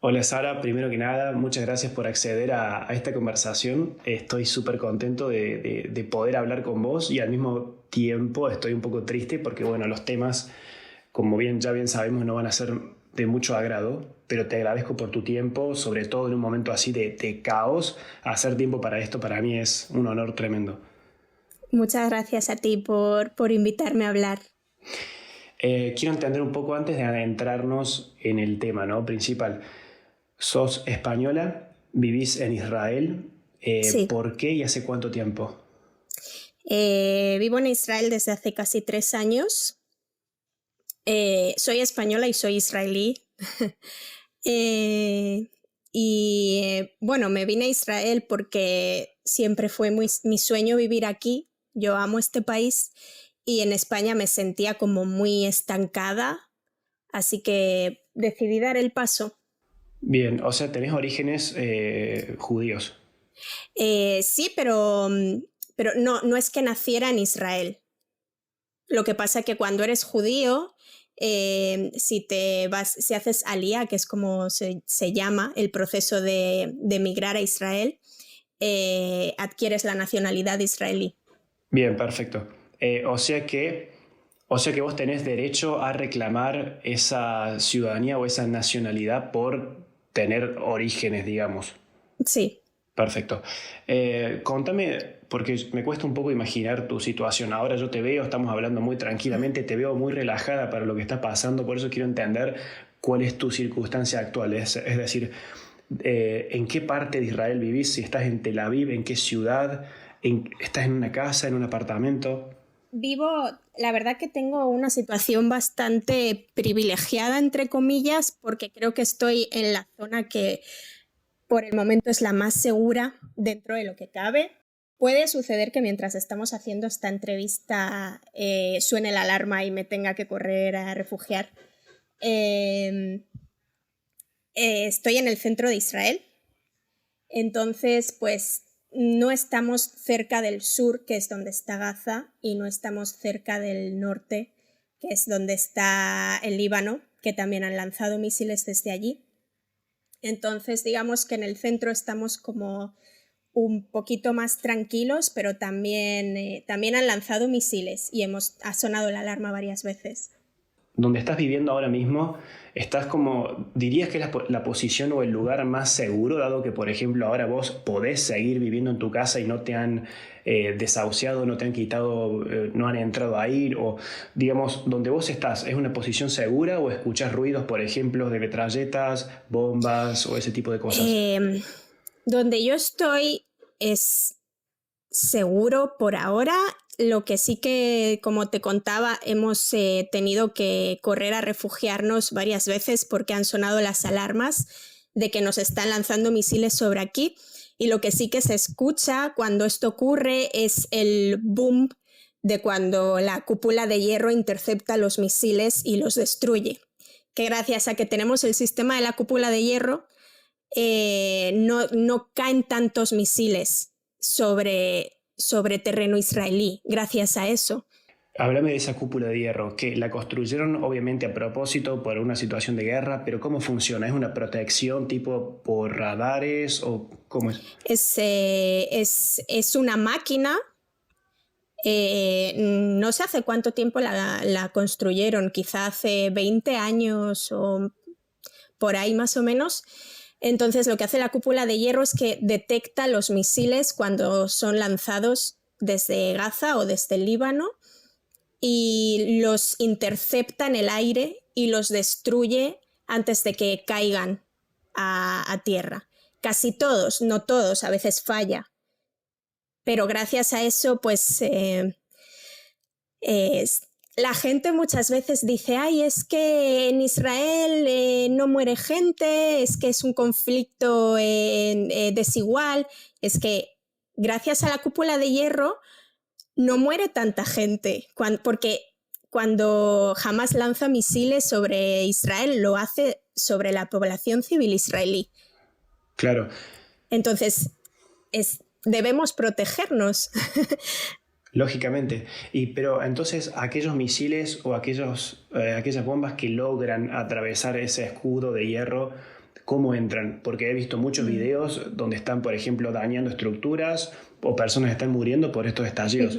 Hola Sara, primero que nada, muchas gracias por acceder a esta conversación. Estoy súper contento de poder hablar con vos y al mismo tiempo estoy un poco triste porque bueno, los temas, como bien sabemos, no van a ser de mucho agrado, pero te agradezco por tu tiempo, sobre todo en un momento así de caos. Hacer tiempo para esto para mí es un honor tremendo. Muchas gracias a ti por invitarme a hablar. Quiero entender un poco antes de adentrarnos en el tema, ¿no? Principal. Sos española, vivís en Israel. Sí, ¿Por qué y hace cuánto tiempo? vivo en Israel desde hace casi 3 años. Soy española y soy israelí. Eh, bueno, me vine a Israel porque siempre fue mi sueño vivir aquí. Yo amo este país y en España me sentía como muy estancada, así que decidí dar el paso. Bien, o sea, tenés orígenes judíos. Sí, pero no es que naciera en Israel. Lo que pasa que cuando eres judío, si haces alía, que es como se llama el proceso de emigrar a Israel, adquieres la nacionalidad israelí. Bien, perfecto. O sea que vos tenés derecho a reclamar esa ciudadanía o esa nacionalidad por tener orígenes, digamos. Sí. Perfecto. Contame, porque me cuesta un poco imaginar tu situación. Ahora yo te veo, estamos hablando muy tranquilamente, te veo muy relajada para lo que está pasando, por eso quiero entender cuál es tu circunstancia actual. Es decir, ¿en qué parte de Israel vivís? Si estás en Tel Aviv, ¿en qué ciudad? ¿Estás en una casa, en un apartamento? La verdad que tengo una situación bastante privilegiada, entre comillas, porque creo que estoy en la zona que por el momento es la más segura dentro de lo que cabe. Puede suceder que mientras estamos haciendo esta entrevista suene la alarma y me tenga que correr a refugiar. Eh, Estoy en el centro de Israel, entonces pues no estamos cerca del sur, que es donde está Gaza, y no estamos cerca del norte, que es donde está el Líbano, que también han lanzado misiles desde allí. Entonces digamos que en el centro estamos como un poquito más tranquilos, pero también han lanzado misiles y ha sonado la alarma varias veces. Donde estás viviendo ahora mismo, estás como, dirías que es la posición o el lugar más seguro, dado que, por ejemplo, ahora vos podés seguir viviendo en tu casa y no te han desahuciado, no te han quitado, no han entrado a ir, o digamos, donde vos estás, ¿es una posición segura o escuchás ruidos, por ejemplo, de metralletas, bombas o ese tipo de cosas? Eh, Donde yo estoy es seguro por ahora. Lo que sí que, como te contaba, hemos tenido que correr a refugiarnos varias veces porque han sonado las alarmas de que nos están lanzando misiles sobre aquí. Y lo que sí que se escucha cuando esto ocurre es el boom de cuando la cúpula de hierro intercepta los misiles y los destruye. Que gracias a que tenemos el sistema de la cúpula de hierro, no caen tantos misiles sobre terreno israelí, gracias a eso. Háblame de esa cúpula de hierro, que la construyeron obviamente a propósito por una situación de guerra, pero ¿cómo funciona? ¿Es una protección tipo por radares o cómo es? Es una máquina. No sé hace cuánto tiempo la construyeron, quizá hace 20 años o por ahí más o menos. Entonces lo que hace la cúpula de hierro es que detecta los misiles cuando son lanzados desde Gaza o desde el Líbano y los intercepta en el aire y los destruye antes de que caigan a tierra. Casi todos, no todos, a veces falla, pero gracias a eso pues eh, la gente muchas veces dice, ay, es que en Israel no muere gente, es que es un conflicto desigual, es que gracias a la cúpula de hierro no muere tanta gente, porque cuando Hamas lanza misiles sobre Israel, lo hace sobre la población civil israelí. Claro, Entonces, debemos protegernos. lógicamente. Pero entonces aquellos misiles o aquellas bombas que logran atravesar ese escudo de hierro, cómo entran, porque he visto muchos videos donde están, por ejemplo, dañando estructuras o personas están muriendo por estos estallidos.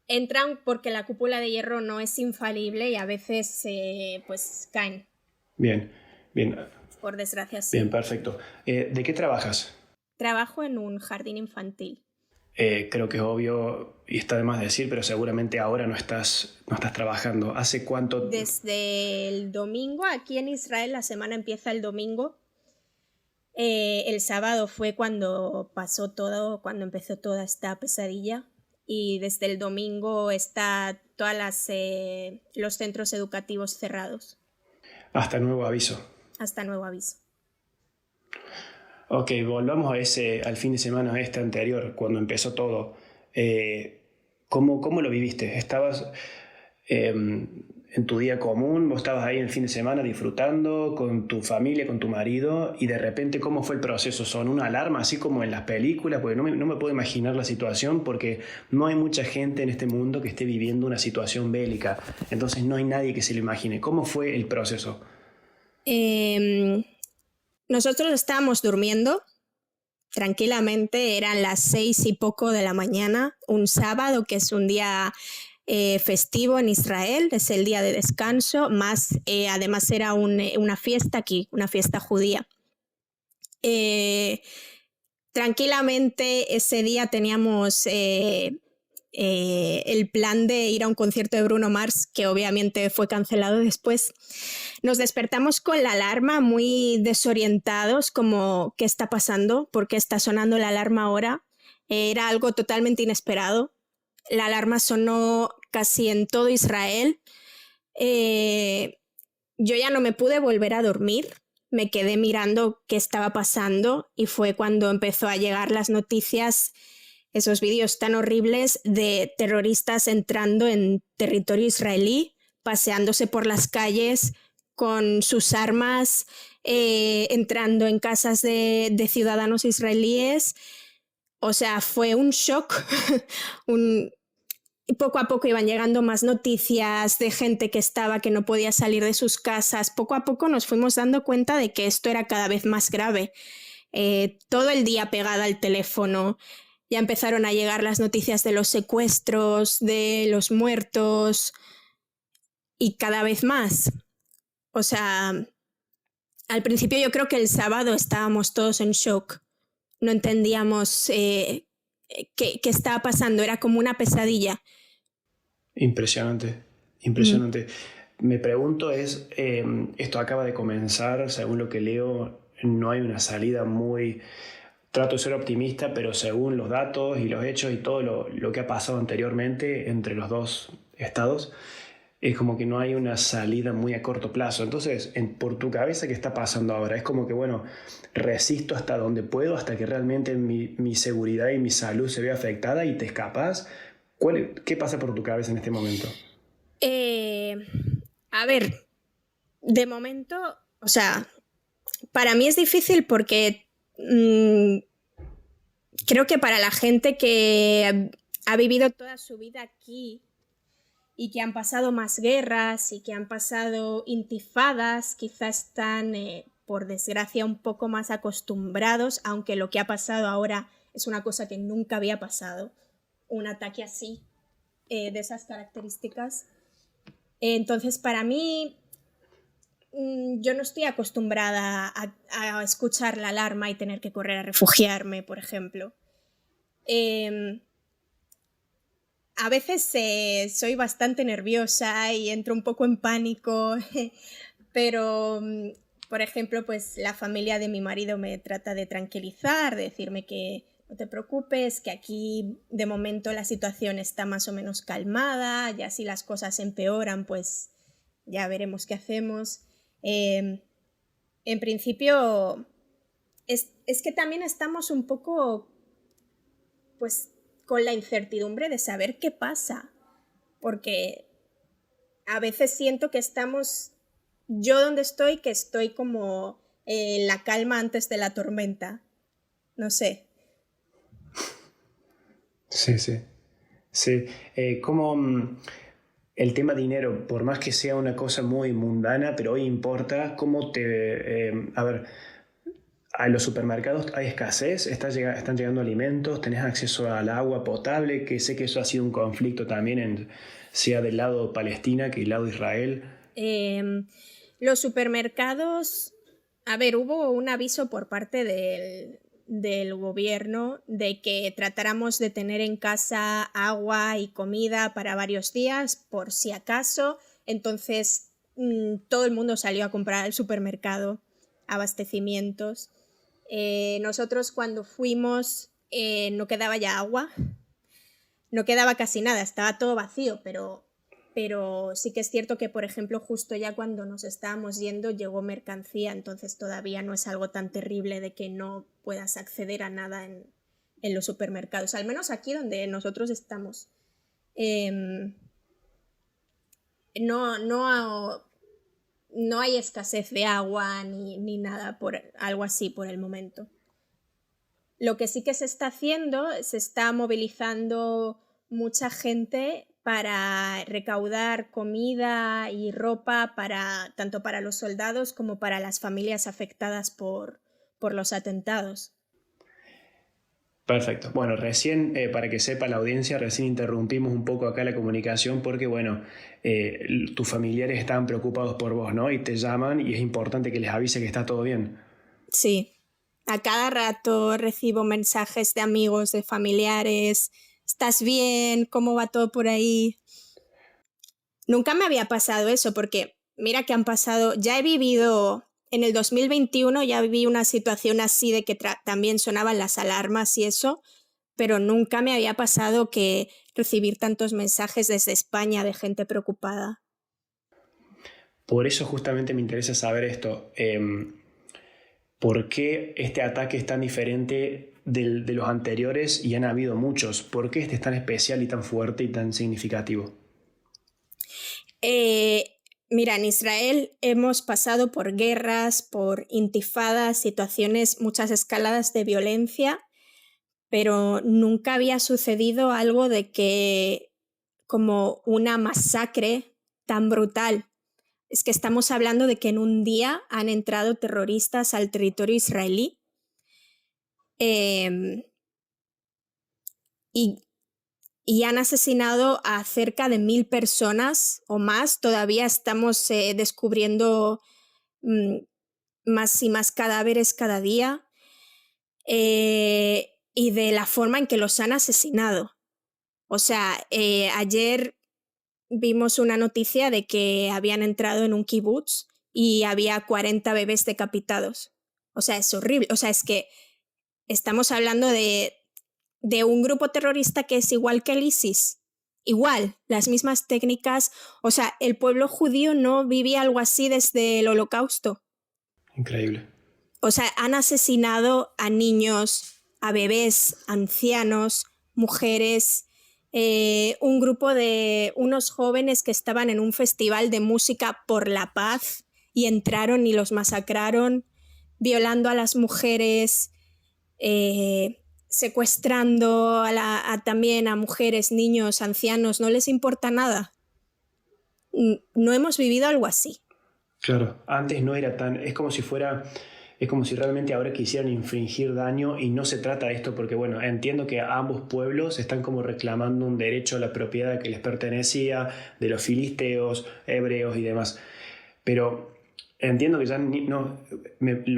Entran porque la cúpula de hierro no es infalible y a veces pues caen. Bien, bien. Por desgracia, sí. Bien, perfecto. ¿De qué trabajas? Trabajo en un jardín infantil. Creo que es obvio y está de más decir, pero seguramente ahora no estás trabajando. ¿Hace cuánto? Desde el domingo, aquí en Israel la semana empieza el domingo. El sábado fue cuando pasó todo, cuando empezó toda esta pesadilla. Y desde el domingo está los centros educativos cerrados. Hasta nuevo aviso. Hasta nuevo aviso. Ok, volvamos al fin de semana anterior, cuando empezó todo. ¿Cómo lo viviste? ¿Estabas en tu día común? ¿Vos estabas ahí en el fin de semana disfrutando con tu familia, con tu marido? Y de repente, ¿cómo fue el proceso? ¿Son una alarma, así como en las películas? Porque no me puedo imaginar la situación, porque no hay mucha gente en este mundo que esté viviendo una situación bélica. Entonces no hay nadie que se lo imagine. ¿Cómo fue el proceso? Nosotros estábamos durmiendo tranquilamente, eran las 6 y poco de la mañana, un sábado que es un día festivo en Israel, es el día de descanso, además era una fiesta aquí, una fiesta judía. Tranquilamente ese día teníamos el plan de ir a un concierto de Bruno Mars, que obviamente fue cancelado después. Nos despertamos con la alarma muy desorientados, como ¿qué está pasando? ¿Por qué está sonando la alarma ahora? Era algo totalmente inesperado. La alarma sonó casi en todo Israel. Yo ya no me pude volver a dormir. Me quedé mirando qué estaba pasando y fue cuando empezó a llegar las noticias, esos vídeos tan horribles de terroristas entrando en territorio israelí, paseándose por las calles con sus armas, entrando en casas de ciudadanos israelíes. O sea, fue un shock. Poco a poco iban llegando más noticias de gente que no podía salir de sus casas. Poco a poco nos fuimos dando cuenta de que esto era cada vez más grave. Todo el día pegada al teléfono. Ya empezaron a llegar las noticias de los secuestros, de los muertos y cada vez más. O sea, al principio yo creo que el sábado estábamos todos en shock. No entendíamos qué estaba pasando. Era como una pesadilla. Impresionante, impresionante. Me pregunto esto acaba de comenzar, según lo que leo, no hay una salida muy... Trato de ser optimista, pero según los datos y los hechos y todo lo que ha pasado anteriormente entre los dos estados, es como que no hay una salida muy a corto plazo. Entonces, por tu cabeza, ¿qué está pasando ahora? Es como que, bueno, resisto hasta donde puedo, hasta que realmente mi seguridad y mi salud se vea afectada y te escapas. ¿Qué pasa por tu cabeza en este momento? A ver, de momento, o sea, para mí es difícil porque creo que para la gente que ha vivido toda su vida aquí y que han pasado más guerras y que han pasado intifadas, quizás están, por desgracia, un poco más acostumbrados, aunque lo que ha pasado ahora es una cosa que nunca había pasado, un ataque así, de esas características. Entonces, para mí, yo no estoy acostumbrada a escuchar la alarma y tener que correr a refugiarme, por ejemplo. A veces soy bastante nerviosa y entro un poco en pánico, pero, por ejemplo, pues la familia de mi marido me trata de tranquilizar, de decirme que no te preocupes, que aquí de momento la situación está más o menos calmada, ya si las cosas empeoran, pues ya veremos qué hacemos. En principio, es que también estamos un poco, pues, con la incertidumbre de saber qué pasa, porque a veces siento que yo donde estoy, que estoy como en la calma antes de la tormenta, no sé. Sí, sí. Sí, ¿cómo el tema dinero, por más que sea una cosa muy mundana, pero hoy importa cómo a ver, a los supermercados hay escasez, están llegando alimentos, tenés acceso al agua potable, que sé que eso ha sido un conflicto también, sea del lado Palestina que del lado Israel. Los supermercados, a ver, hubo un aviso por parte del gobierno de que tratáramos de tener en casa agua y comida para varios días, por si acaso. Entonces, todo el mundo salió a comprar al supermercado abastecimientos. Nosotros cuando fuimos no quedaba ya agua, no quedaba casi nada, estaba todo vacío, pero sí que es cierto que, por ejemplo, justo ya cuando nos estábamos yendo llegó mercancía, entonces todavía no es algo tan terrible de que no puedas acceder a nada en los supermercados, al menos aquí donde nosotros estamos. No hay escasez de agua ni nada por algo así por el momento. Lo que sí que se está haciendo, se está movilizando mucha gente para recaudar comida y ropa tanto para los soldados como para las familias afectadas por los atentados. Perfecto. Bueno, recién, para que sepa la audiencia, recién interrumpimos un poco acá la comunicación porque, bueno, tus familiares estaban preocupados por vos, ¿no? Y te llaman y es importante que les avise que está todo bien. Sí. A cada rato recibo mensajes de amigos, de familiares. ¿Estás bien? ¿Cómo va todo por ahí? Nunca me había pasado eso porque mira que han pasado, ya he vivido, en el 2021 ya viví una situación así de que también sonaban las alarmas y eso, pero nunca me había pasado que recibir tantos mensajes desde España de gente preocupada. Por eso justamente me interesa saber esto. ¿Por qué este ataque es tan diferente de los anteriores y han habido muchos? ¿Por qué este es tan especial y tan fuerte y tan significativo? Mira, en Israel hemos pasado por guerras, por intifadas, situaciones, muchas escaladas de violencia, pero nunca había sucedido algo de que como una masacre tan brutal. Es que estamos hablando de que en un día han entrado terroristas al territorio israelí eh, y, y han asesinado a cerca de 1.000 personas o más. Todavía estamos descubriendo más y más cadáveres cada día y de la forma en que los han asesinado. O sea, ayer vimos una noticia de que habían entrado en un kibutz y había 40 bebés decapitados. O sea, es horrible. O sea, es que estamos hablando de un grupo terrorista que es igual que el ISIS. Igual, las mismas técnicas. O sea, el pueblo judío no vivía algo así desde el Holocausto. Increíble. O sea, han asesinado a niños, a bebés, ancianos, mujeres, un grupo de unos jóvenes que estaban en un festival de música por la paz y entraron y los masacraron, violando a las mujeres, secuestrando también a mujeres, niños, ancianos, no les importa nada. No hemos vivido algo así. Claro, antes no era tan, es como si realmente ahora quisieran infringir daño y no se trata de esto porque, bueno, entiendo que ambos pueblos están como reclamando un derecho a la propiedad que les pertenecía de los filisteos, hebreos y demás, pero entiendo que ya no,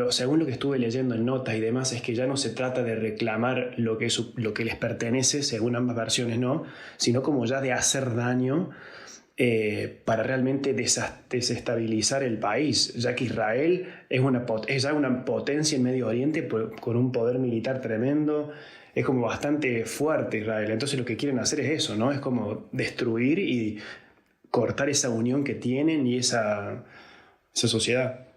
según lo que estuve leyendo en notas y demás, es que ya no se trata de reclamar lo que les pertenece, según ambas versiones, ¿no? Sino como ya de hacer daño para realmente desestabilizar el país, ya que Israel es ya una potencia en Medio Oriente con un poder militar tremendo, es como bastante fuerte Israel, entonces lo que quieren hacer es eso, ¿no? Es como destruir y cortar esa unión que tienen y esa sociedad.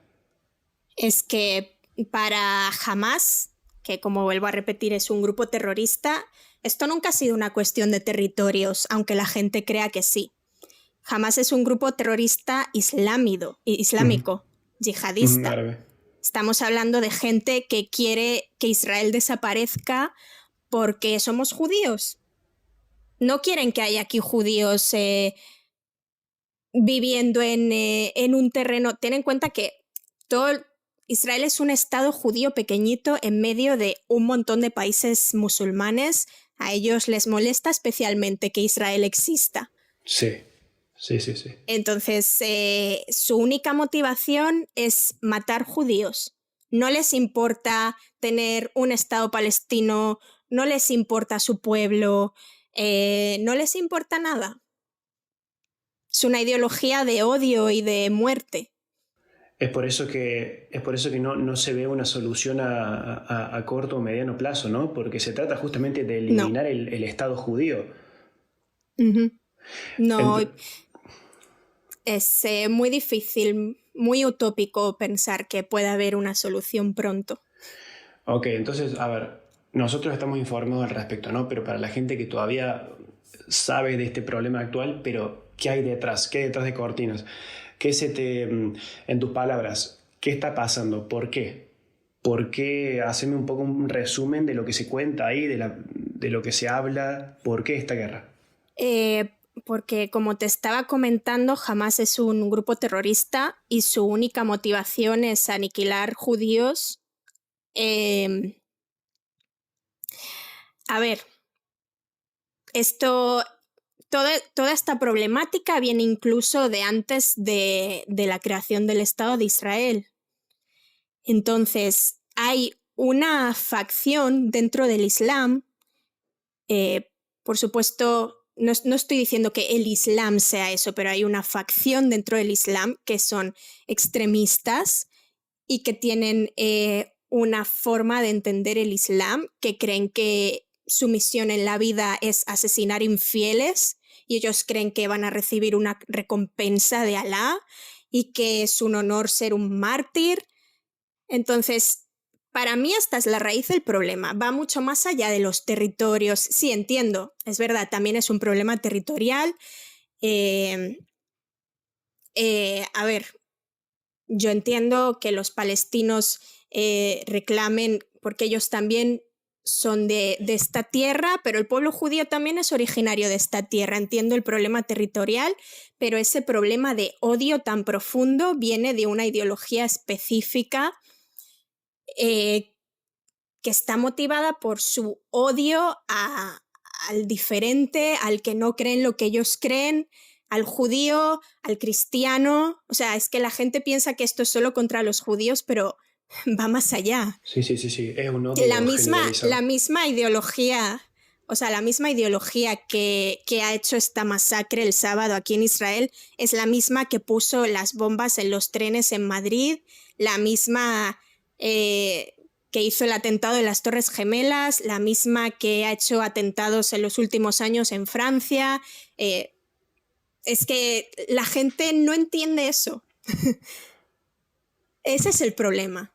Es que para Hamas, que como vuelvo a repetir es un grupo terrorista, esto nunca ha sido una cuestión de territorios, aunque la gente crea que sí. Hamas es un grupo terrorista islámico, yihadista. Árabe. Estamos hablando de gente que quiere que Israel desaparezca porque somos judíos. No quieren que haya aquí judíos viviendo en un terreno. Ten en cuenta que Israel es un estado judío pequeñito en medio de un montón de países musulmanes. A ellos les molesta especialmente que Israel exista. Sí, sí, sí, sí. Entonces, su única motivación es matar judíos. No les importa tener un estado palestino, no les importa su pueblo, no les importa nada. Es una ideología de odio y de muerte. Es por eso que no se ve una solución a corto o mediano plazo, ¿no? Porque se trata justamente de No. eliminar el Estado judío. No, Ent- es muy difícil, muy utópico pensar que pueda haber una solución pronto. ok, entonces, a ver, nosotros estamos informados al respecto, ¿no? Pero para la gente que todavía sabe de este problema actual, pero ¿qué hay detrás? ¿Qué hay detrás de cortinas? En tus palabras, qué está pasando? ¿Por qué? ¿Por qué? Haceme un poco un resumen de lo que se cuenta ahí, de lo que se habla. ¿Por qué esta guerra? Porque como te estaba comentando, Hamas es un grupo terrorista y su única motivación es aniquilar judíos. A ver, toda esta problemática viene incluso de antes de la creación del Estado de Israel. Entonces, hay una facción dentro del Islam, por supuesto, no estoy diciendo que el Islam sea eso, pero hay una facción dentro del Islam que son extremistas y que tienen una forma de entender el Islam, que creen que su misión en la vida es asesinar infieles y ellos creen que van a recibir una recompensa de Alá y que es un honor ser un mártir. Entonces, para mí esta es la raíz del problema. Va mucho más allá de los territorios. Sí, entiendo, es verdad, también es un problema territorial. A ver, yo entiendo que los palestinos reclamen, porque ellos también son de esta tierra, pero el pueblo judío también es originario de esta tierra. Entiendo el problema territorial, pero ese problema de odio tan profundo viene de una ideología específica que está motivada por su odio al diferente, al que no cree en lo que ellos creen, al judío, al cristiano. O sea, es que la gente piensa que esto es solo contra los judíos, pero va más allá. Sí, sí, sí, sí. Es un odio La generalizado. misma ideología, o sea, la misma ideología que ha hecho esta masacre el sábado aquí en Israel es la misma que puso las bombas en los trenes en Madrid, la misma que hizo el atentado de las Torres Gemelas, la misma que ha hecho atentados en los últimos años en Francia. Es que la gente no entiende eso. Ese es el problema.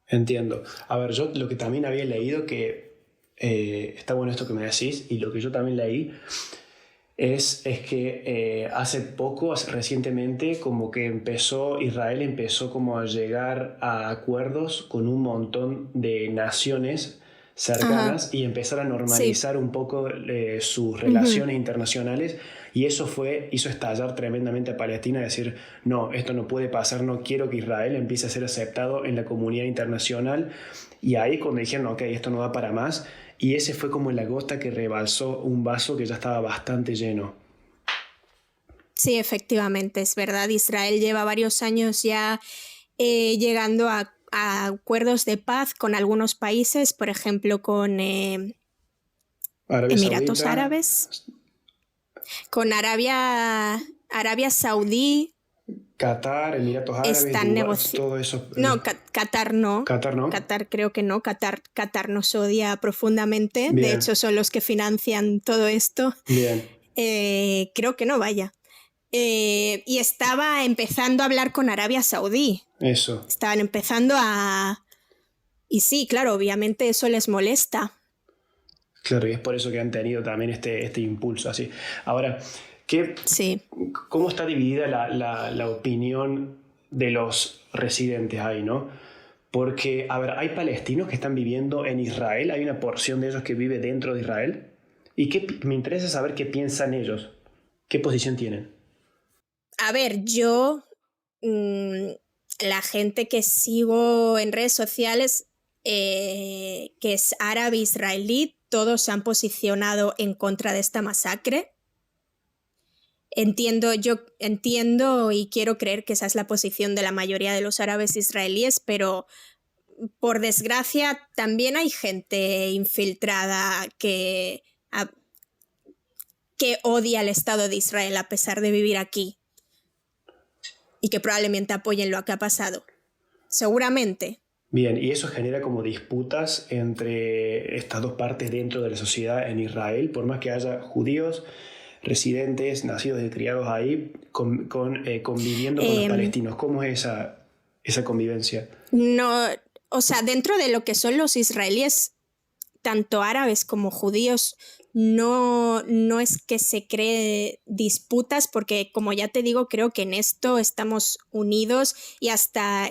Entiendo. A ver, yo lo que también había leído que está bueno esto que me decís, y lo que yo también leí es que recientemente, como que Israel empezó como a llegar a acuerdos con un montón de naciones cercanas. Ajá. Y empezar a normalizar un poco sus relaciones internacionales, y eso hizo estallar tremendamente a Palestina, decir, no, esto no puede pasar, no quiero que Israel empiece a ser aceptado en la comunidad internacional. Y ahí cuando dijeron, ok, esto no va para más, y ese fue como la gota que rebalsó un vaso que ya estaba bastante lleno. Sí, efectivamente, es verdad. Israel lleva varios años ya llegando a acuerdos de paz con algunos países, por ejemplo, con Emiratos Saudita, Árabes, con Arabia Saudí. Qatar, Emiratos Árabes, todo eso. No, Qatar no. Qatar no. Qatar creo que no. Qatar nos odia profundamente. Bien. De hecho, son los que financian todo esto. Bien. Creo que no, vaya. Y estaba empezando a hablar con Arabia Saudí. Eso. Estaban empezando a... Y sí, claro, obviamente eso les molesta. Claro, y es por eso que han tenido también este impulso así. Ahora, sí. ¿Cómo está dividida la opinión de los residentes ahí, no? Porque, a ver, hay palestinos que están viviendo en Israel, hay una porción de ellos que vive dentro de Israel, y me interesa saber qué piensan ellos, qué posición tienen. A ver, la gente que sigo en redes sociales, que es árabe israelí, todos se han posicionado en contra de esta masacre. Yo entiendo y quiero creer que esa es la posición de la mayoría de los árabes israelíes, pero por desgracia también hay gente infiltrada que odia al Estado de Israel a pesar de vivir aquí y que probablemente apoyen lo que ha pasado. Seguramente. Bien, y eso genera como disputas entre estas dos partes dentro de la sociedad en Israel, por más que haya judíos residentes, nacidos y criados ahí, conviviendo con los palestinos. ¿Cómo es esa convivencia? No, o sea, dentro de lo que son los israelíes, tanto árabes como judíos, no es que se cree disputas, porque como ya te digo, creo que en esto estamos unidos y hasta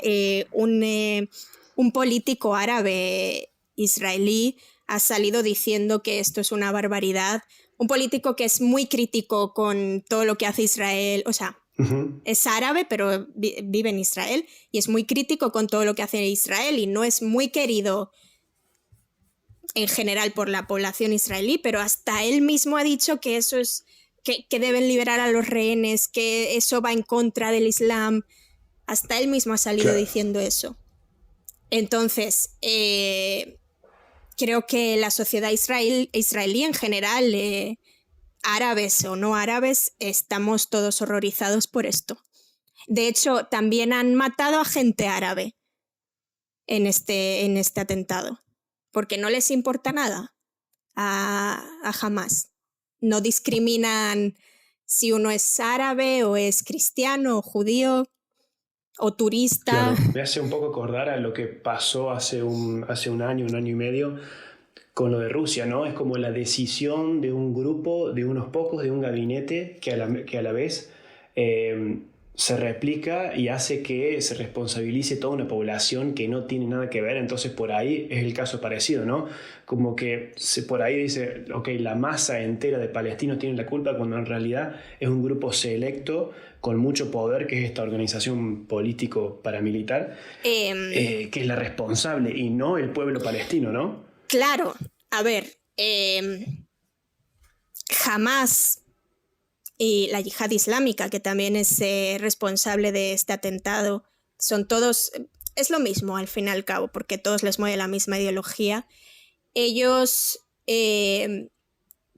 un político árabe israelí ha salido diciendo que esto es una barbaridad. Un político que es muy crítico con todo lo que hace Israel, o sea, es árabe pero vive en Israel y es muy crítico con todo lo que hace Israel y no es muy querido en general por la población israelí, pero hasta él mismo ha dicho que eso es que deben liberar a los rehenes, que eso va en contra del Islam. Hasta él mismo ha salido diciendo eso. Entonces, creo que la sociedad israelí en general, árabes o no árabes, estamos todos horrorizados por esto. De hecho, también han matado a gente árabe en este atentado, porque no les importa nada a Hamás. No discriminan si uno es árabe o es cristiano o judío o turista. Claro, me hace un poco acordar a lo que pasó hace un año y medio, con lo de Rusia, ¿no? Es como la decisión de un grupo, de unos pocos, de un gabinete que a la vez se replica y hace que se responsabilice toda una población que no tiene nada que ver. Entonces por ahí es el caso parecido, ¿no? Como que por ahí dice, ok, la masa entera de palestinos tiene la culpa, cuando en realidad es un grupo selecto con mucho poder, que es esta organización político-paramilitar, que es la responsable y no el pueblo palestino, ¿no? Claro, a ver, Hamás y la yihad islámica, que también es responsable de este atentado, son todos, es lo mismo al fin y al cabo, porque todos les mueve la misma ideología. Ellos,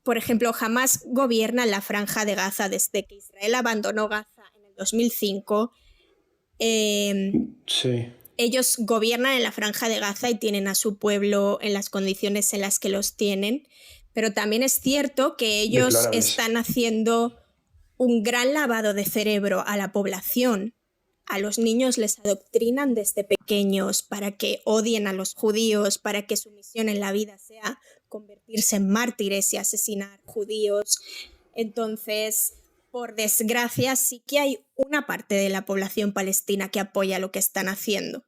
por ejemplo, Hamás gobierna la Franja de Gaza desde que Israel abandonó Gaza en el 2005. Sí. Ellos gobiernan en la Franja de Gaza y tienen a su pueblo en las condiciones en las que los tienen, pero también es cierto que ellos están haciendo un gran lavado de cerebro a la población. A los niños les adoctrinan desde pequeños para que odien a los judíos, para que su misión en la vida sea convertirse en mártires y asesinar judíos. Entonces, por desgracia, sí que hay una parte de la población palestina que apoya lo que están haciendo.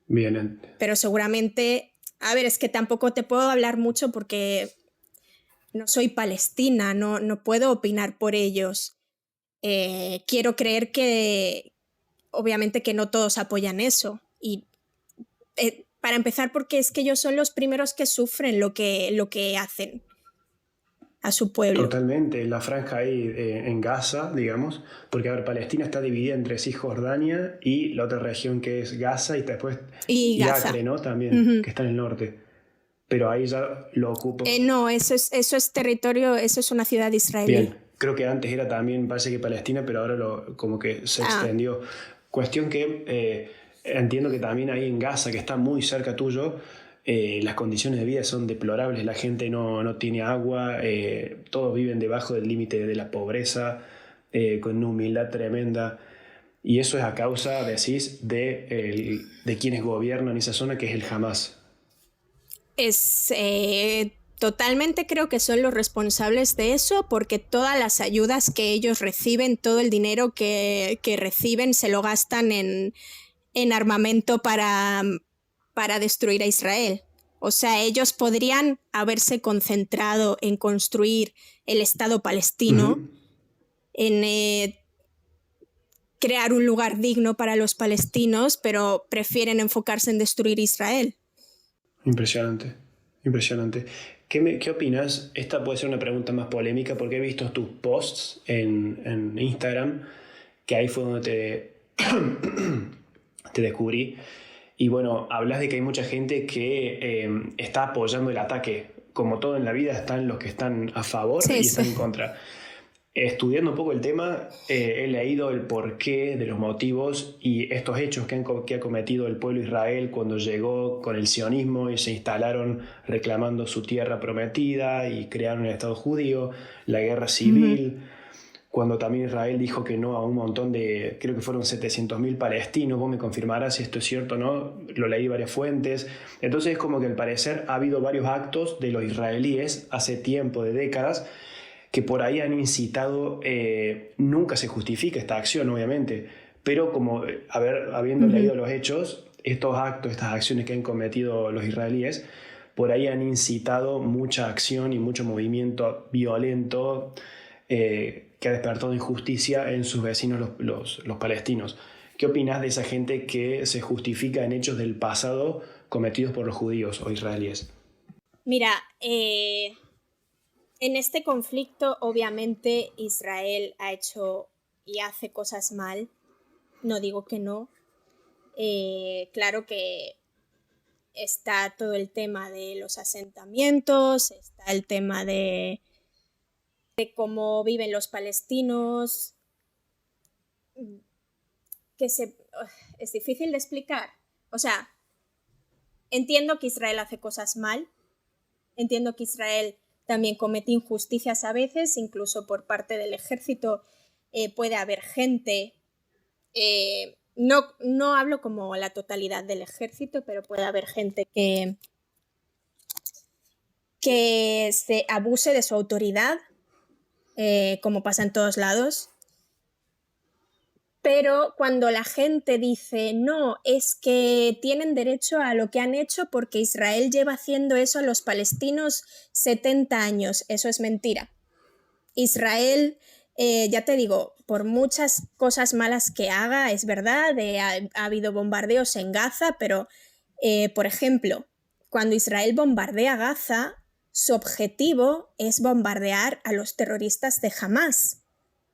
Bien. Pero seguramente, a ver, es que tampoco te puedo hablar mucho porque no soy palestina, no puedo opinar por ellos. Quiero creer que, obviamente, que no todos apoyan eso. Y para empezar, porque es que ellos son los primeros que sufren lo que hacen a su pueblo. Totalmente, la franja ahí en Gaza, digamos, porque a ver, Palestina está dividida entre Cisjordania y la otra región que es Gaza y después Gaza. Acre, ¿no? También, que está en el norte. Pero ahí ya lo ocupa. No, eso es territorio, eso es una ciudad israelí. Bien, creo que antes era también, parece que Palestina, pero ahora como que se extendió. Cuestión que entiendo que también ahí en Gaza, que está muy cerca tuyo, las condiciones de vida son deplorables, la gente no tiene agua, todos viven debajo del límite de la pobreza, con una humildad tremenda, y eso es a causa, decís, de quienes gobiernan esa zona, que es el Hamás. Totalmente creo que son los responsables de eso, porque todas las ayudas que ellos reciben, todo el dinero que reciben, se lo gastan en armamento para destruir a Israel. O sea, ellos podrían haberse concentrado en construir el Estado palestino, en crear un lugar digno para los palestinos, pero prefieren enfocarse en destruir Israel. Impresionante, impresionante. ¿Qué opinas? Esta puede ser una pregunta más polémica porque he visto tus posts en Instagram, que ahí fue donde te descubrí. Y bueno, hablas de que hay mucha gente que está apoyando el ataque. Como todo en la vida, están los que están a favor y están en contra. Estudiando un poco el tema, he leído el porqué de los motivos y estos hechos que ha cometido el pueblo de Israel cuando llegó con el sionismo y se instalaron reclamando su tierra prometida y crearon el Estado judío, la guerra civil, cuando también Israel dijo que no a un montón de, creo que fueron 700.000 palestinos, vos me confirmarás si esto es cierto o no, lo leí en varias fuentes. Entonces es como que al parecer ha habido varios actos de los israelíes hace tiempo, de décadas, que por ahí han incitado, nunca se justifica esta acción obviamente, pero como habiendo leído los hechos, estos actos, estas acciones que han cometido los israelíes, por ahí han incitado mucha acción y mucho movimiento violento que ha despertado injusticia en sus vecinos los palestinos. ¿Qué opinas de esa gente que se justifica en hechos del pasado cometidos por los judíos o israelíes? Mira, en este conflicto, obviamente, Israel ha hecho y hace cosas mal. No digo que no. Claro que está todo el tema de los asentamientos, está el tema de cómo viven los palestinos, es difícil de explicar. O sea, entiendo que Israel hace cosas mal, entiendo que Israel también comete injusticias a veces, incluso por parte del ejército puede haber gente, no hablo como la totalidad del ejército, pero puede haber gente que se abuse de su autoridad, como pasa en todos lados. Pero cuando la gente dice, no, es que tienen derecho a lo que han hecho porque Israel lleva haciendo eso a los palestinos 70 años, eso es mentira. Israel, ya te digo, por muchas cosas malas que haga, es verdad, ha habido bombardeos en Gaza, pero, por ejemplo, cuando Israel bombardea Gaza, su objetivo es bombardear a los terroristas de Hamás.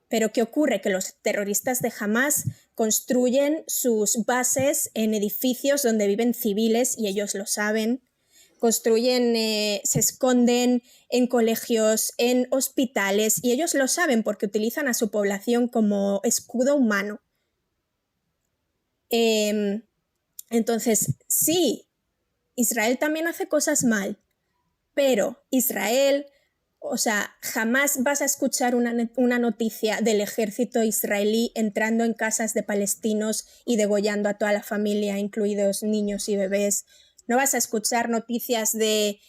Pero ¿qué ocurre? Que los terroristas de Hamás construyen sus bases en edificios donde viven civiles y ellos lo saben. Construyen, se esconden en colegios, en hospitales y ellos lo saben porque utilizan a su población como escudo humano. Entonces, sí, Israel también hace cosas mal, pero Israel... O sea, jamás vas a escuchar una noticia del ejército israelí entrando en casas de palestinos y degollando a toda la familia, incluidos niños y bebés. No vas a escuchar noticias de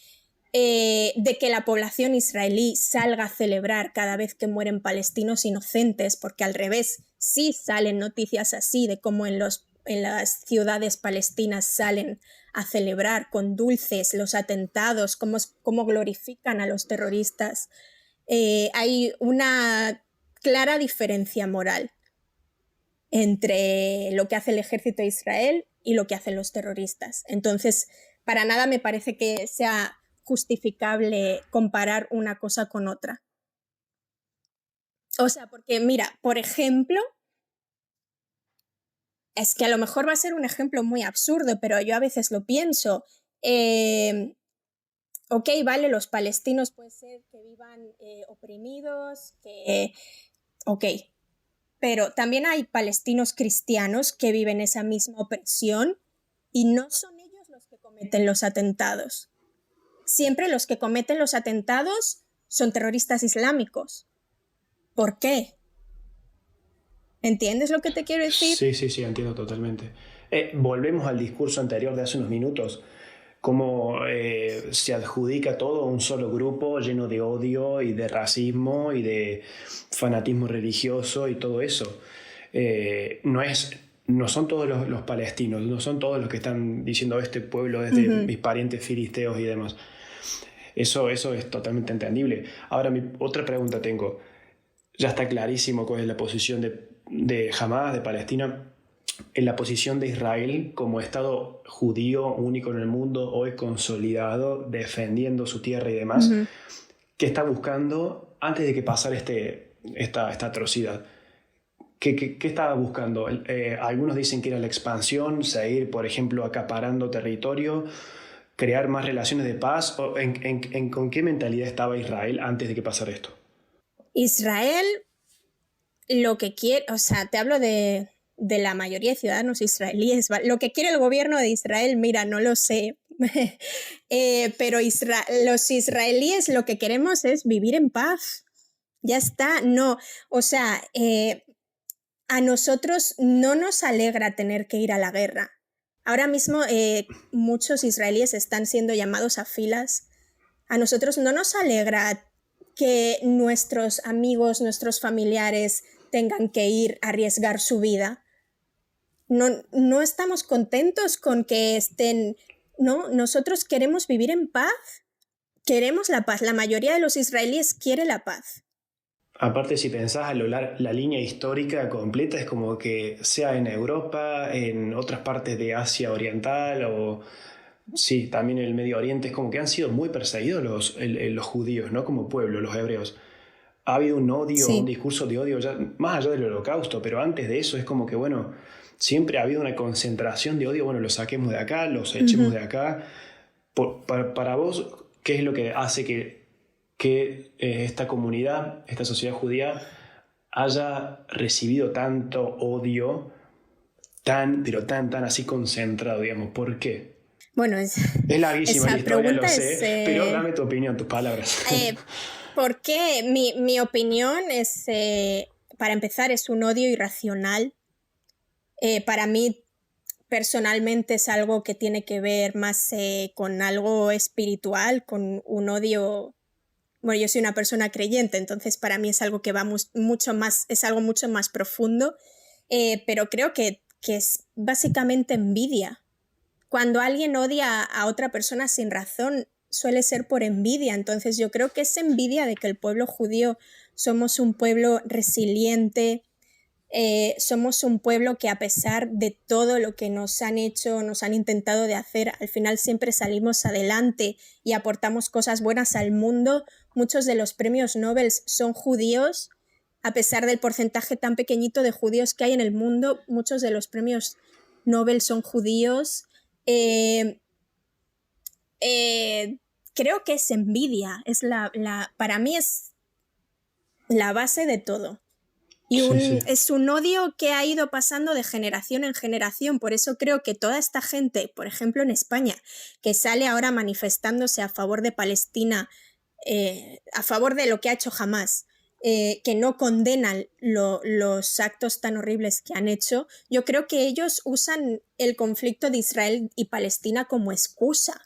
que la población israelí salga a celebrar cada vez que mueren palestinos inocentes, porque al revés, sí salen noticias así de cómo en las ciudades palestinas salen a celebrar con dulces los atentados, cómo glorifican a los terroristas. Hay una clara diferencia moral entre lo que hace el ejército de Israel y lo que hacen los terroristas. Entonces, para nada me parece que sea justificable comparar una cosa con otra. O sea, porque mira, por ejemplo, es que a lo mejor va a ser un ejemplo muy absurdo, pero yo a veces lo pienso. Ok, vale, los palestinos puede ser que vivan oprimidos, ok, pero también hay palestinos cristianos que viven esa misma opresión y no son ellos los que cometen los atentados. Siempre los que cometen los atentados son terroristas islámicos. ¿Por qué? ¿Entiendes lo que te quiero decir? Sí, entiendo totalmente. Volvemos al discurso anterior de hace unos minutos, cómo se adjudica todo a un solo grupo lleno de odio y de racismo y de fanatismo religioso y todo eso. No son todos los palestinos, no son todos los que están diciendo este pueblo es de mis parientes filisteos y demás. Eso es totalmente entendible. Ahora, otra pregunta tengo. Ya está clarísimo cuál es la posición de Hamás, de Palestina, en la posición de Israel como Estado judío único en el mundo, hoy consolidado, defendiendo su tierra y demás, Ujú. ¿qué está buscando antes de que pasara esta atrocidad? ¿Qué estaba buscando? Algunos dicen que era la expansión, seguir, por ejemplo, acaparando territorio, crear más relaciones de paz. ¿Con qué mentalidad estaba Israel antes de que pasara esto? Israel lo que quiere, o sea, te hablo de la mayoría de ciudadanos israelíes, lo que quiere el gobierno de Israel, mira, no lo sé, pero los israelíes lo que queremos es vivir en paz, ya está, no, o sea, a nosotros no nos alegra tener que ir a la guerra. Ahora mismo muchos israelíes están siendo llamados a filas. A nosotros no nos alegra que nuestros amigos, nuestros familiares tengan que ir a arriesgar su vida. No estamos contentos con que estén... No, nosotros queremos vivir en paz. Queremos la paz. La mayoría de los israelíes quiere la paz. Aparte, si pensás a la línea histórica completa, es como que sea en Europa, en otras partes de Asia Oriental o sí, también en el Medio Oriente, es como que han sido muy perseguidos los judíos, ¿no? Como pueblo, los hebreos. Ha habido un odio, un Sí. discurso de odio ya, más allá del holocausto, pero antes de eso es como que, bueno, siempre ha habido una concentración de odio, bueno, los saquemos de acá, los echemos Uh-huh. de acá. Para vos, ¿qué es lo que hace que esta comunidad, esta sociedad judía, haya recibido tanto odio, pero tan así concentrado, digamos? ¿Por qué? Bueno, Es larguísima la esa historia, lo pregunta es... sé, pero dame tu opinión, tus palabras. porque mi opinión es, para empezar, es un odio irracional. Para mí, personalmente, es algo que tiene que ver más con algo espiritual, con un odio. Bueno, yo soy una persona creyente, entonces para mí es algo que va mucho más, es algo mucho más profundo, pero creo que es básicamente envidia. Cuando alguien odia a otra persona sin razón, suele ser por envidia. Entonces yo creo que es envidia de que el pueblo judío somos un pueblo resiliente, somos un pueblo que a pesar de todo lo que nos han hecho, nos han intentado de hacer, al final siempre salimos adelante y aportamos cosas buenas al mundo. Muchos de los premios Nobel son judíos. A pesar del porcentaje tan pequeñito de judíos que hay en el mundo, muchos de los premios Nobel son judíos. Eh, eh, Creo que es envidia, para mí es la base de todo. Y Sí, sí. es un odio que ha ido pasando de generación en generación. Por eso creo que toda esta gente, por ejemplo en España, que sale ahora manifestándose a favor de Palestina, a favor de lo que ha hecho Hamás, que no condenan los actos tan horribles que han hecho, yo creo que ellos usan el conflicto de Israel y Palestina como excusa.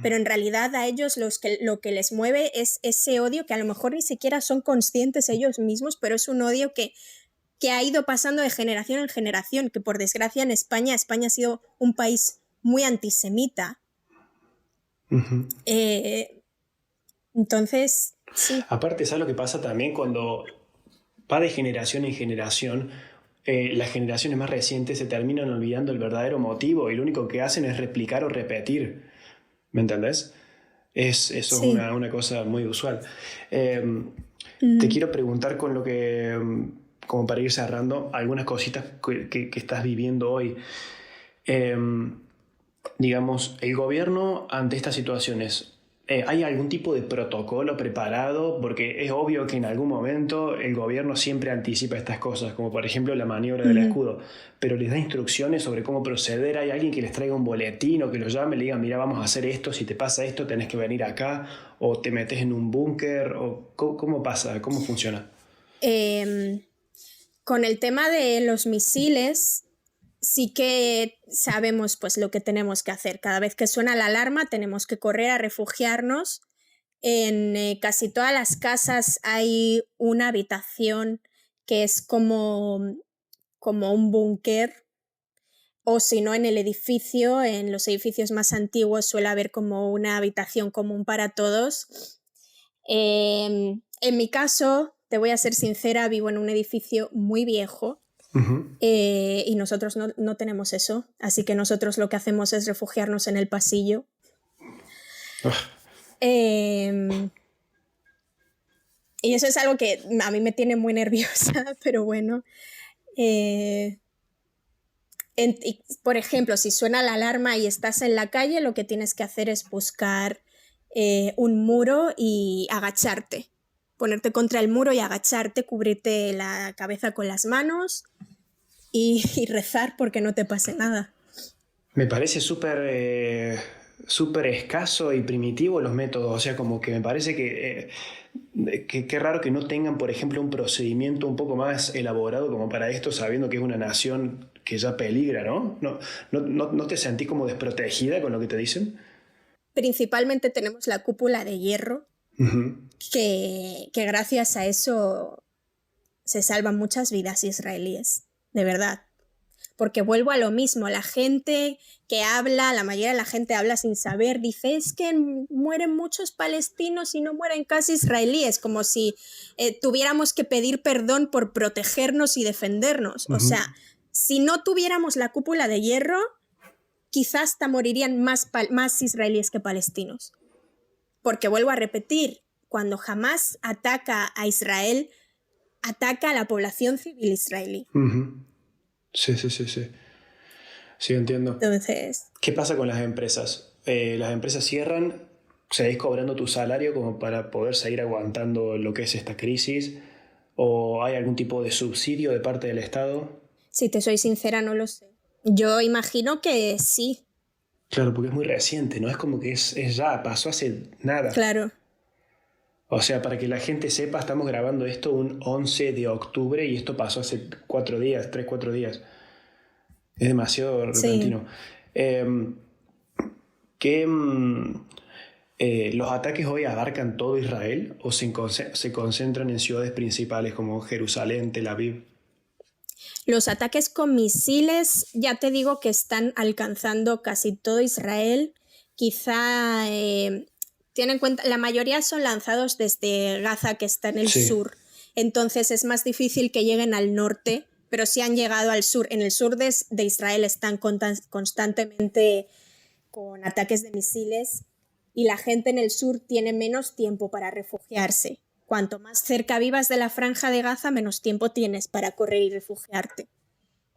Pero en realidad a ellos lo que les mueve es ese odio que a lo mejor ni siquiera son conscientes ellos mismos, pero es un odio que ha ido pasando de generación en generación, que por desgracia en España ha sido un país muy antisemita. Uh-huh. Entonces, sí. Aparte, ¿sabes lo que pasa también cuando va de generación en generación? Las generaciones más recientes se terminan olvidando el verdadero motivo y lo único que hacen es replicar o repetir. ¿Me entendés? Eso es Sí. una cosa muy usual. Te Mm. quiero preguntar con lo que, como para ir cerrando, algunas cositas que estás viviendo hoy. Eh, digamos, el gobierno ante estas situaciones, ¿hay algún tipo de protocolo preparado? Porque es obvio que en algún momento el gobierno siempre anticipa estas cosas, como por ejemplo la maniobra del Mm. escudo, pero les da instrucciones sobre cómo proceder. ¿Hay alguien que les traiga un boletín o que los llame y le diga, mira, vamos a hacer esto, si te pasa esto tenés que venir acá, o te metes en un búnker, o cómo pasa, cómo funciona? Eh, con el tema de los misiles, sí que sabemos pues lo que tenemos que hacer. Cada vez que suena la alarma tenemos que correr a refugiarnos. En casi todas las casas hay una habitación que es como un búnker, o si no en el edificio, en los edificios más antiguos suele haber como una habitación común para todos. En mi caso, te voy a ser sincera, vivo en un edificio muy viejo Ujú. Y nosotros no tenemos eso, así que nosotros lo que hacemos es refugiarnos en el pasillo. Ugh. Eh, y eso es algo que a mí me tiene muy nerviosa, pero bueno. Por ejemplo, si suena la alarma y estás en la calle, lo que tienes que hacer es buscar un muro y agacharte. Ponerte contra el muro y agacharte, cubrirte la cabeza con las manos y rezar porque no te pase nada. Me parece súper escaso y primitivo los métodos, o sea, como que me parece que qué raro que no tengan, por ejemplo, un procedimiento un poco más elaborado como para esto, sabiendo que es una nación que ya peligra, ¿no? ¿No te sentís como desprotegida con lo que te dicen? Principalmente tenemos la cúpula de hierro, Ujú. que gracias a eso se salvan muchas vidas israelíes, de verdad. Porque vuelvo a lo mismo, la gente que habla, la mayoría de la gente habla sin saber, dice es que mueren muchos palestinos y no mueren casi israelíes, como si tuviéramos que pedir perdón por protegernos y defendernos. O Ujú. sea, si no tuviéramos la cúpula de hierro, quizás hasta morirían más israelíes que palestinos. Porque vuelvo a repetir, cuando Hamás ataca a Israel, ataca a la población civil israelí. Ujú. Sí, sí, sí, sí. Sí, entiendo. Entonces, ¿Qué pasa con las empresas? Las empresas cierran, seguís cobrando tu salario como para poder seguir aguantando lo que es esta crisis, o hay algún tipo de subsidio de parte del Estado. si te soy sincera, no lo sé. Yo imagino que sí, Claro, porque es muy reciente, ¿no? Es como que es ya, pasó hace nada. claro. O sea, para que la gente sepa, estamos grabando esto un 11 de octubre y esto pasó hace 4 días, 3, 4 días. Es demasiado Sí. repentino. Eh, ¿Qué, ¿Los ataques hoy abarcan todo Israel o se concentran en ciudades principales como Jerusalén, Tel Aviv? Los ataques con misiles, ya te digo que están alcanzando casi todo Israel. Quizá, ten en cuenta, la mayoría son lanzados desde Gaza, que está en el Sí, sur. Entonces es más difícil que lleguen al norte, pero sí han llegado al sur. En el sur de Israel están constantemente con ataques de misiles y la gente en el sur tiene menos tiempo para refugiarse. Cuanto más cerca vivas de la franja de Gaza, menos tiempo tienes para correr y refugiarte.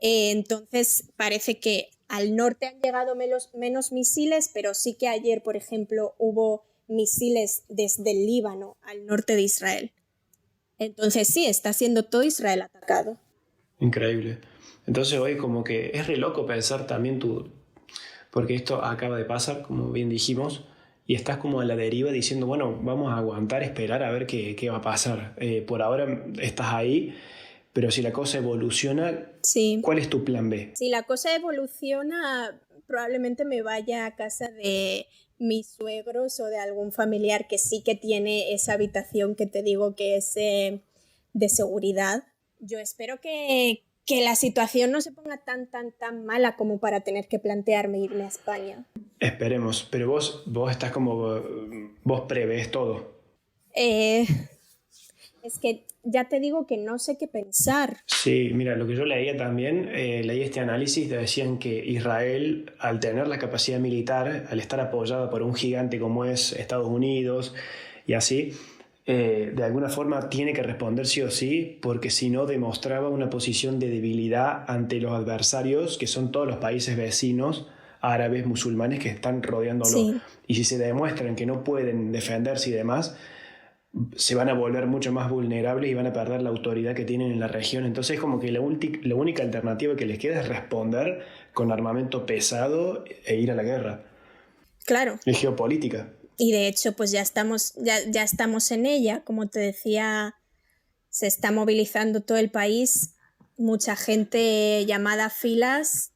Entonces parece que al norte han llegado menos misiles, pero sí que ayer, por ejemplo, hubo misiles desde el Líbano al norte de Israel. Entonces sí, está siendo todo Israel atacado. increíble. Entonces hoy como que es re loco pensar también porque esto acaba de pasar, como bien dijimos, y estás como a la deriva diciendo, bueno, vamos a aguantar, esperar a ver qué va a pasar. Por ahora estás ahí, pero si la cosa evoluciona, Sí. ¿cuál es tu plan B? Si la cosa evoluciona, probablemente me vaya a casa de mis suegros o de algún familiar que sí que tiene esa habitación que te digo que es de seguridad. Yo espero que la situación no se ponga tan mala como para tener que plantearme irme a España. Esperemos, pero vos estás como, vos prevés todo. Eh, es que ya te digo que no sé qué pensar. Sí, mira, lo que yo leía también, leí este análisis, decían que Israel, al tener la capacidad militar, al estar apoyada por un gigante como es Estados Unidos y así, de alguna forma tiene que responder sí o sí, porque si no demostraba una posición de debilidad ante los adversarios, que son todos los países vecinos, árabes, musulmanes, que están rodeándolo. Sí, Y si se demuestran que no pueden defenderse y demás, se van a volver mucho más vulnerables y van a perder la autoridad que tienen en la región. Entonces, como que la única alternativa que les queda es responder con armamento pesado e ir a la guerra. claro. Es geopolítica. Y de hecho, pues ya estamos en ella. Como te decía, se está movilizando todo el país, mucha gente llamada a filas,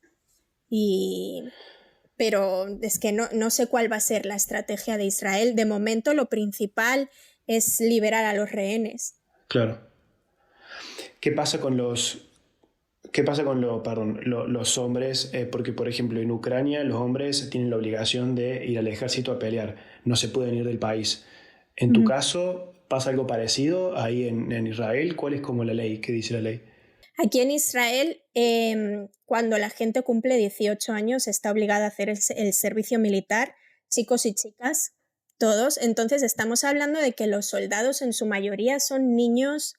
pero es que no sé cuál va a ser la estrategia de Israel. De momento, lo principal es liberar a los rehenes. Claro. ¿Qué pasa con los hombres? Porque, por ejemplo, en Ucrania los hombres tienen la obligación de ir al ejército a pelear. No se pueden ir del país. En tu Ujú. caso, ¿pasa algo parecido ahí en Israel? ¿Cuál es como la ley? ¿Qué dice la ley? Aquí en Israel, cuando la gente cumple 18 años, está obligada a hacer el servicio militar, chicos y chicas, todos. Entonces estamos hablando de que los soldados en su mayoría son niños,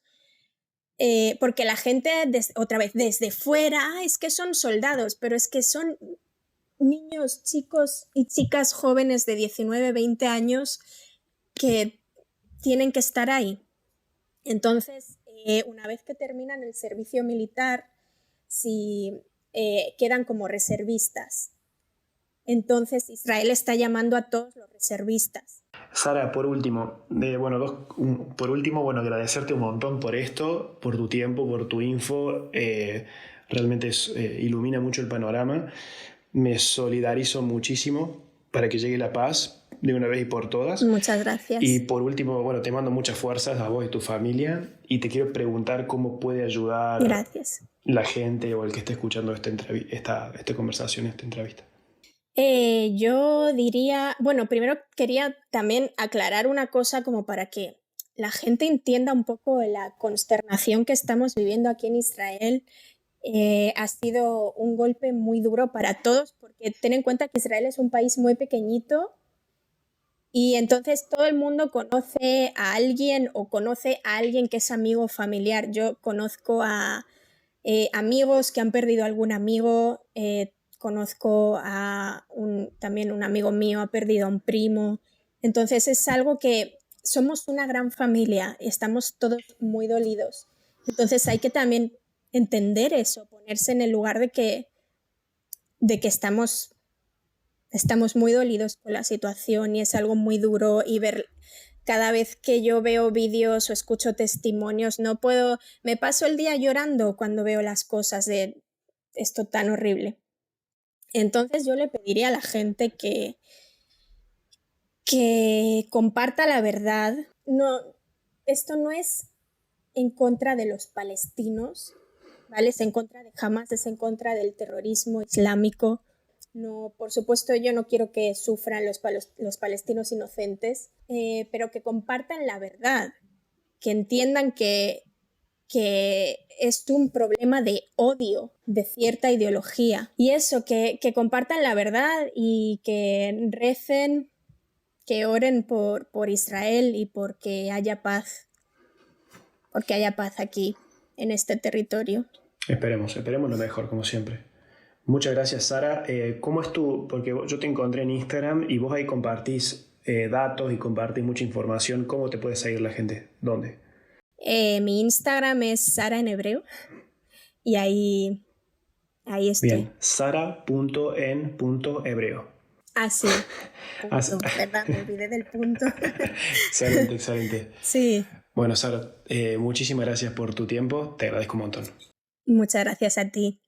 porque la gente, otra vez, desde fuera, es que son soldados, pero es que son niños, chicos y chicas jóvenes de 19, 20 años que tienen que estar ahí. Entonces, una vez que terminan el servicio militar, quedan como reservistas. Entonces, Israel está llamando a todos los reservistas. Sara, por último, agradecerte un montón por esto, por tu tiempo, por tu info. Realmente ilumina mucho el panorama. Me solidarizo muchísimo para que llegue la paz de una vez y por todas. Muchas gracias. Y por último, te mando muchas fuerzas a vos y tu familia, y te quiero preguntar cómo puede ayudar la gente o el que esté escuchando esta conversación, esta entrevista. Yo diría, primero quería también aclarar una cosa como para que la gente entienda un poco la consternación que estamos viviendo aquí en Israel. Ha sido un golpe muy duro para todos, porque ten en cuenta que Israel es un país muy pequeñito y entonces todo el mundo conoce a alguien o conoce a alguien que es amigo o familiar. Yo conozco a amigos que han perdido algún amigo, conozco a también un amigo mío ha perdido a un primo. Entonces es algo que somos una gran familia y estamos todos muy dolidos. Entonces hay que también entender eso, ponerse en el lugar de que estamos muy dolidos con la situación y es algo muy duro, y ver cada vez que yo veo vídeos o escucho testimonios, me paso el día llorando cuando veo las cosas de esto tan horrible. Entonces yo le pediría a la gente que comparta la verdad. Esto no es en contra de los palestinos, ¿vale? Es en contra de Hamas, es en contra del terrorismo islámico. No, por supuesto, yo no quiero que sufran los palestinos inocentes, pero que compartan la verdad, que entiendan que es un problema de odio de cierta ideología. Y eso, que compartan la verdad y que recen, que oren por Israel y porque haya paz aquí en este territorio. Esperemos lo mejor, como siempre. Muchas gracias, Sara. ¿Cómo es porque yo te encontré en Instagram y vos ahí compartís datos y compartís mucha información? ¿Cómo te puede seguir la gente? ¿Dónde? Mi Instagram es Sara en hebreo y ahí estoy. Bien, sara.en.hebreo. Sí. ¿Verdad? Me olvidé del punto. Excelente. Sí. Bueno, Sara, muchísimas gracias por tu tiempo. Te agradezco un montón. Muchas gracias a ti.